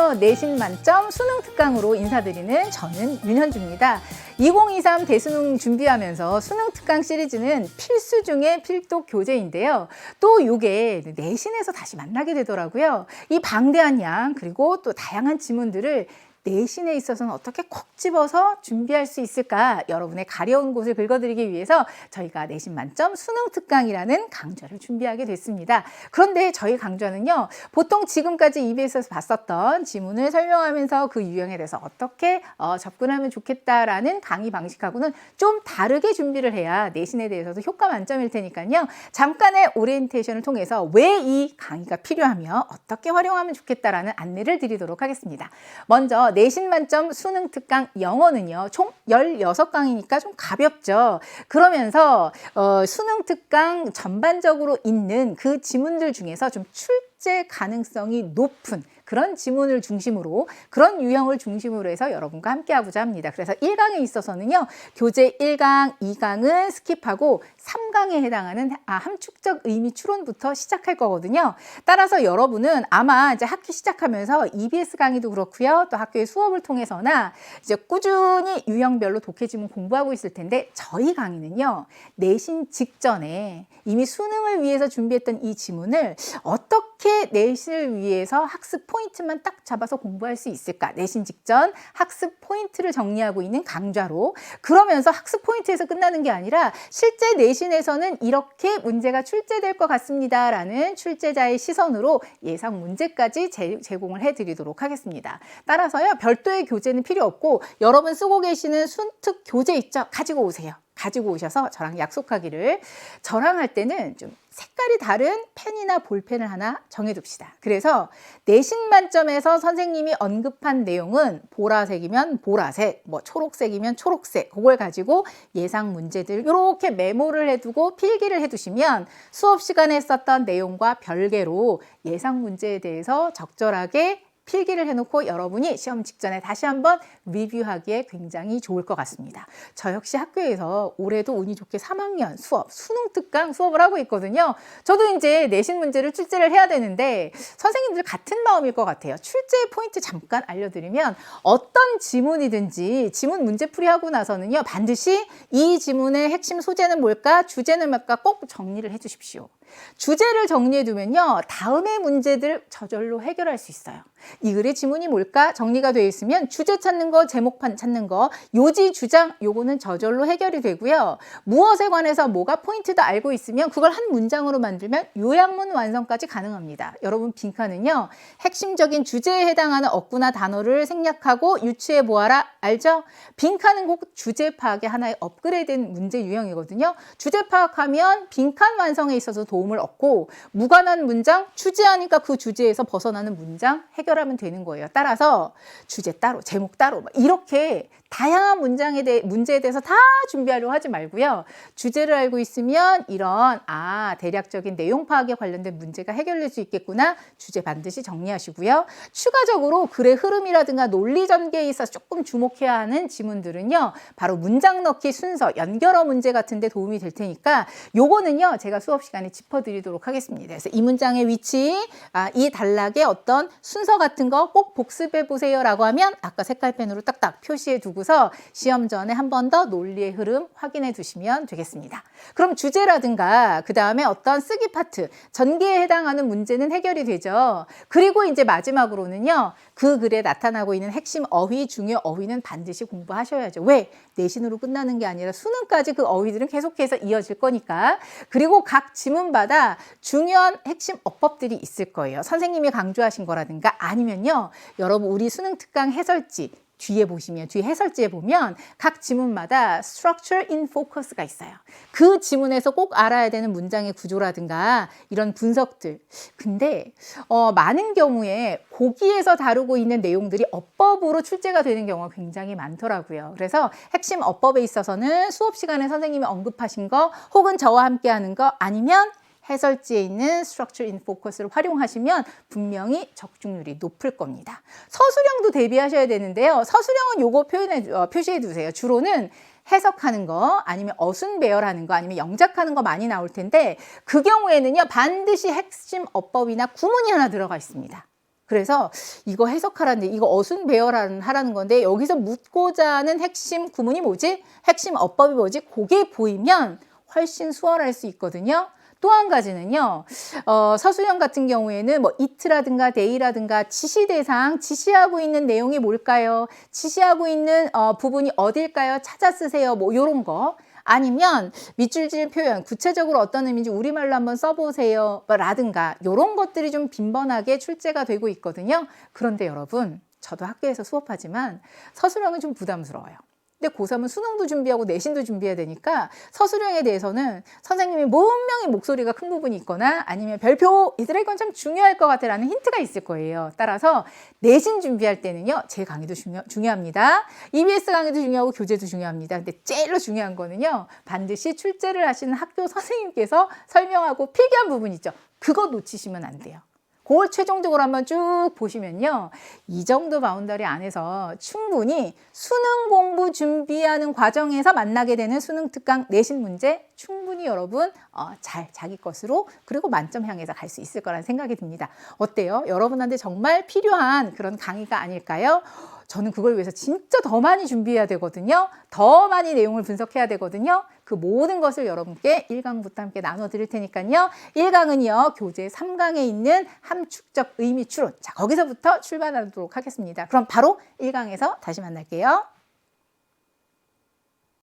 안녕하세요. 내신 만점 수능 특강으로 인사드리는 저는 윤현주입니다. 2023 대수능 준비하면서 수능 특강 시리즈는 필수 중에 필독 교재인데요. 또 이게 내신에서 다시 만나게 되더라고요. 이 방대한 양 그리고 또 다양한 지문들을 내신에 있어서는 어떻게 콕 집어서 준비할 수 있을까? 여러분의 가려운 곳을 긁어드리기 위해서 저희가 내신 만점 수능 특강이라는 강좌를 준비하게 됐습니다. 그런데 저희 강좌는요, 보통 지금까지 EBS에서 봤었던 지문을 설명하면서 그 유형에 대해서 어떻게 접근하면 좋겠다라는 강의 방식하고는 좀 다르게 준비를 해야 내신에 대해서도 효과 만점일 테니까요. 잠깐의 오리엔테이션을 통해서 왜 이 강의가 필요하며 어떻게 활용하면 좋겠다라는 안내를 드리도록 하겠습니다. 먼저 내신 만점 수능 특강 영어는요, 총 16강이니까 좀 가볍죠. 그러면서 수능 특강 전반적으로 있는 그 지문들 중에서 좀 출제 가능성이 높은 그런 지문을 중심으로, 그런 유형을 중심으로 해서 여러분과 함께 하고자 합니다. 그래서 1강에 있어서는요, 교재 1강, 2강은 스킵하고 3강에 해당하는 함축적 의미 추론부터 시작할 거거든요. 따라서 여러분은 아마 이제 학기 시작하면서 EBS 강의도 그렇고요, 또 학교의 수업을 통해서나 이제 꾸준히 유형별로 독해 지문 공부하고 있을 텐데, 저희 강의는요, 내신 직전에 이미 수능을 위해서 준비했던 이 지문을 어떻게 내신을 위해서 학습 포인트만 딱 잡아서 공부할 수 있을까? 내신 직전 학습 포인트를 정리하고 있는 강좌로, 그러면서 학습 포인트에서 끝나는 게 아니라 실제 내신에서는 이렇게 문제가 출제될 것 같습니다 라는 출제자의 시선으로 예상 문제까지 제공을 해드리도록 하겠습니다. 따라서요, 별도의 교재는 필요 없고 여러분 쓰고 계시는 순특 교재 있죠? 가지고 오세요. 가지고 오셔서 저랑 약속하기를, 저랑 할 때는 좀 색깔이 다른 펜이나 볼펜을 하나 정해둡시다. 그래서 내신 만점에서 선생님이 언급한 내용은 보라색이면 보라색, 뭐 초록색이면 초록색, 그걸 가지고 예상 문제들 이렇게 메모를 해두고 필기를 해두시면 수업 시간에 썼던 내용과 별개로 예상 문제에 대해서 적절하게 필기를 해놓고 여러분이 시험 직전에 다시 한번 리뷰하기에 굉장히 좋을 것 같습니다. 저 역시 학교에서 올해도 운이 좋게 3학년 수업, 수능 특강 수업을 하고 있거든요. 저도 이제 내신 문제를 출제를 해야 되는데 선생님들 같은 마음일 것 같아요. 출제 포인트 잠깐 알려드리면, 어떤 지문이든지 지문 문제풀이 하고 나서는요, 반드시 이 지문의 핵심 소재는 뭘까, 주제는 뭘까 꼭 정리를 해주십시오. 주제를 정리해두면요, 다음의 문제들 저절로 해결할 수 있어요. 이 글의 지문이 뭘까 정리가 되어 있으면 주제 찾는 거, 제목판 찾는 거, 요지, 주장 요거는 저절로 해결이 되고요. 무엇에 관해서 뭐가 포인트도 알고 있으면 그걸 한 문장으로 만들면 요약문 완성까지 가능합니다. 여러분, 빈칸은요, 핵심적인 주제에 해당하는 어구나 단어를 생략하고 유추해 보아라, 알죠? 빈칸은 꼭 주제 파악의 하나의 업그레이드된 문제 유형이거든요. 주제 파악하면 빈칸 완성에 있어서 도움을 얻고, 무관한 문장, 주제하니까 그 주제에서 벗어나는 문장 해결하면 되는 거예요. 따라서 주제 따로, 제목 따로 이렇게 다양한 문제에 대해서 다 준비하려고 하지 말고요. 주제를 알고 있으면 이런 대략적인 내용 파악에 관련된 문제가 해결될 수 있겠구나. 주제 반드시 정리하시고요. 추가적으로 글의 흐름이라든가 논리 전개에 있어서 조금 주목해야 하는 지문들은요, 바로 문장 넣기 순서, 연결어 문제 같은 데 도움이 될 테니까 요거는요, 제가 수업 시간에 짚어드리도록 하겠습니다. 그래서 이 문장의 위치, 이 단락의 어떤 순서 같은 거 꼭 복습해 보세요 라고 하면 아까 색깔펜으로 딱딱 표시해 두고서 시험 전에 한 번 더 논리의 흐름 확인해 두시면 되겠습니다. 그럼 주제라든가 그 다음에 어떤 쓰기 파트, 전개에 해당하는 문제는 해결이 되죠. 그리고 이제 마지막으로는요, 그 글에 나타나고 있는 핵심 어휘, 중요 어휘는 반드시 공부하셔야죠. 왜? 내신으로 끝나는 게 아니라 수능까지 그 어휘들은 계속해서 이어질 거니까. 그리고 각 지문마다 중요한 핵심 어법들이 있을 거예요. 선생님이 강조하신 거라든가, 아니면요, 여러분 우리 수능 특강 해설지 뒤에 보시면, 뒤에 해설지에 보면 각 지문마다 structure in focus가 있어요. 그 지문에서 꼭 알아야 되는 문장의 구조라든가 이런 분석들. 근데 많은 경우에 거기에서 다루고 있는 내용들이 어법으로 출제가 되는 경우가 굉장히 많더라고요. 그래서 핵심 어법에 있어서는 수업 시간에 선생님이 언급하신 거, 혹은 저와 함께 하는 거, 아니면 해설지에 있는 Structure in Focus를 활용하시면 분명히 적중률이 높을 겁니다. 서술형도 대비하셔야 되는데요. 서술형은 요거 표시해 두세요. 주로는 해석하는 거, 아니면 어순배열하는 거, 아니면 영작하는 거 많이 나올 텐데, 그 경우에는요, 반드시 핵심 어법이나 구문이 하나 들어가 있습니다. 그래서 이거 해석하라는데 이거 어순배열하라는 건데 여기서 묻고자 하는 핵심 구문이 뭐지? 핵심 어법이 뭐지? 그게 보이면 훨씬 수월할 수 있거든요. 또 한 가지는요, 서술형 같은 경우에는 뭐 it라든가 they라든가 지시대상, 지시하고 있는 내용이 뭘까요? 지시하고 있는 부분이 어딜까요? 찾아 쓰세요. 뭐 요런 거. 아니면 밑줄질 표현, 구체적으로 어떤 의미인지 우리말로 한번 써보세요. 라든가 요런 것들이 좀 빈번하게 출제가 되고 있거든요. 그런데 여러분, 저도 학교에서 수업하지만 서술형은 좀 부담스러워요. 근데 고3은 수능도 준비하고 내신도 준비해야 되니까 서술형에 대해서는 선생님이 분명히 목소리가 큰 부분이 있거나 아니면 별표 얘들아 이건 참 중요할 것 같아 라는 힌트가 있을 거예요. 따라서 내신 준비할 때는요. 제 강의도 중요합니다. EBS 강의도 중요하고 교재도 중요합니다. 근데 제일로 중요한 거는요. 반드시 출제를 하시는 학교 선생님께서 설명하고 필기한 부분 있죠. 그거 놓치시면 안 돼요. 그걸 최종적으로 한번 쭉 보시면요. 이 정도 바운더리 안에서 충분히 수능 공부 준비하는 과정에서 만나게 되는 수능 특강 내신 문제 충분히 여러분 잘 자기 것으로 그리고 만점 향해서 갈 수 있을 거라는 생각이 듭니다. 어때요? 여러분한테 정말 필요한 그런 강의가 아닐까요? 저는 그걸 위해서 진짜 더 많이 준비해야 되거든요. 더 많이 내용을 분석해야 되거든요. 그 모든 것을 여러분께 1강부터 함께 나눠드릴 테니까요. 1강은요. 교재 3강에 있는 함축적 의미 추론. 자, 거기서부터 출발하도록 하겠습니다. 그럼 바로 1강에서 다시 만날게요.